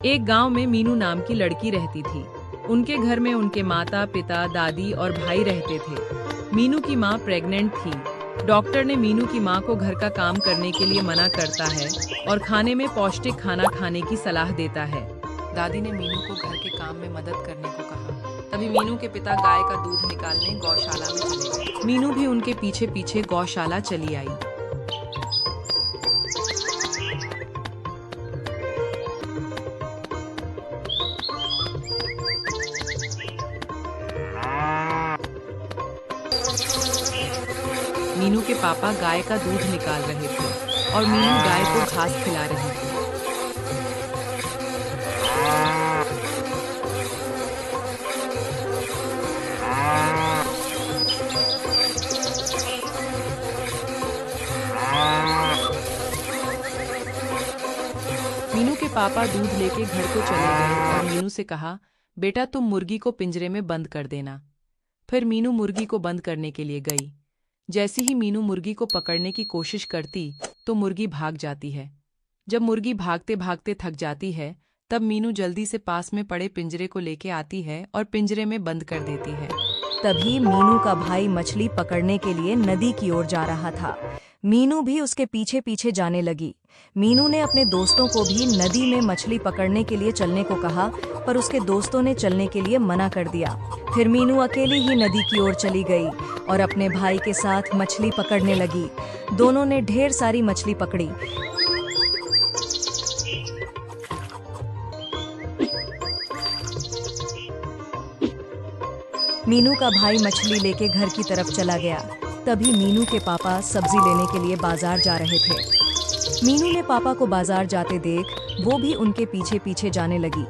एक गांव में मीनू नाम की लड़की रहती थी। उनके घर में उनके माता पिता दादी और भाई रहते थे। मीनू की माँ प्रेग्नेंट थी। डॉक्टर ने मीनू की माँ को घर का काम करने के लिए मना करता है और खाने में पौष्टिक खाना खाने की सलाह देता है। दादी ने मीनू को घर के काम में मदद करने को कहा। तभी मीनू के पिता गाय का दूध निकालने गौशाला में चले गए। मीनू भी उनके पीछे पीछे गौशाला चली आई। मीनू के पापा गाय का दूध निकाल रहे थे और मीनू गाय को घास खिला रही थी। मीनू के पापा दूध लेके घर को चले गए और मीनू से कहा, बेटा तुम मुर्गी को पिंजरे में बंद कर देना। फिर मीनू मुर्गी को बंद करने के लिए गई। जैसे ही मीनू मुर्गी को पकड़ने की कोशिश करती तो मुर्गी भाग जाती है। जब मुर्गी भागते भागते थक जाती है तब मीनू जल्दी से पास में पड़े पिंजरे को लेके आती है और पिंजरे में बंद कर देती है। तभी मीनू का भाई मछली पकड़ने के लिए नदी की ओर जा रहा था। मीनू भी उसके पीछे पीछे जाने लगी। मीनू ने अपने दोस्तों को भी नदी में मछली पकड़ने के लिए चलने को कहा, पर उसके दोस्तों ने चलने के लिए मना कर दिया। फिर मीनू अकेली ही नदी की ओर चली गई और अपने भाई के साथ मछली पकड़ने लगी। दोनों ने ढेर सारी मछली पकड़ी। मीनू का भाई मछली लेके घर की तरफ चला गया। तभी मीनू के पापा सब्जी लेने के लिए बाजार जा रहे थे। मीनू ने पापा को बाजार जाते देख वो भी उनके पीछे पीछे जाने लगी।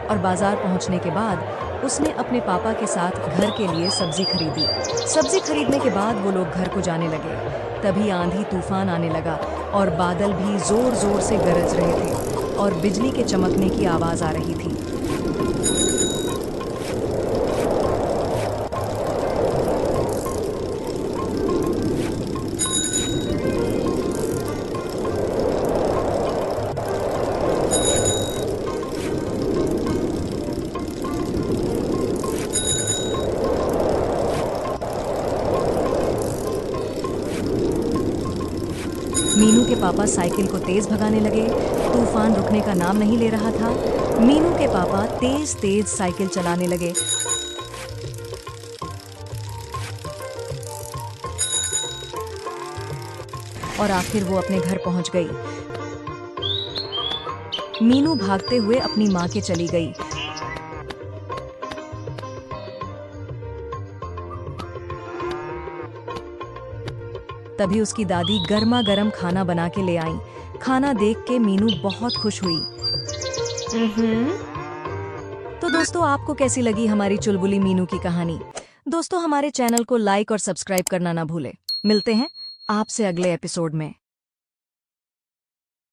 और बाजार पहुंचने के बाद उसने अपने पापा के साथ घर के लिए सब्जी खरीदी। सब्जी खरीदने के बाद वो लोग घर को जाने लगे। तभी आंधी तूफान आने लगा और बादल भी जोर जोर से गरज रहे थे और बिजली के चमकने की आवाज आ रही थी। मीनू के पापा साइकिल को तेज भगाने लगे। तूफान रुकने का नाम नहीं ले रहा था। मीनू के पापा तेज तेज साइकिल चलाने लगे और आखिर वो अपने घर पहुंच गई। मीनू भागते हुए अपनी माँ के चली गई। तभी उसकी दादी गर्मा गर्म खाना बना के ले आई। खाना देख के मीनू बहुत खुश हुई। तो दोस्तों, आपको कैसी लगी हमारी चुलबुली मीनू की कहानी? दोस्तों, हमारे चैनल को लाइक और सब्सक्राइब करना ना भूले। मिलते हैं आपसे अगले एपिसोड में।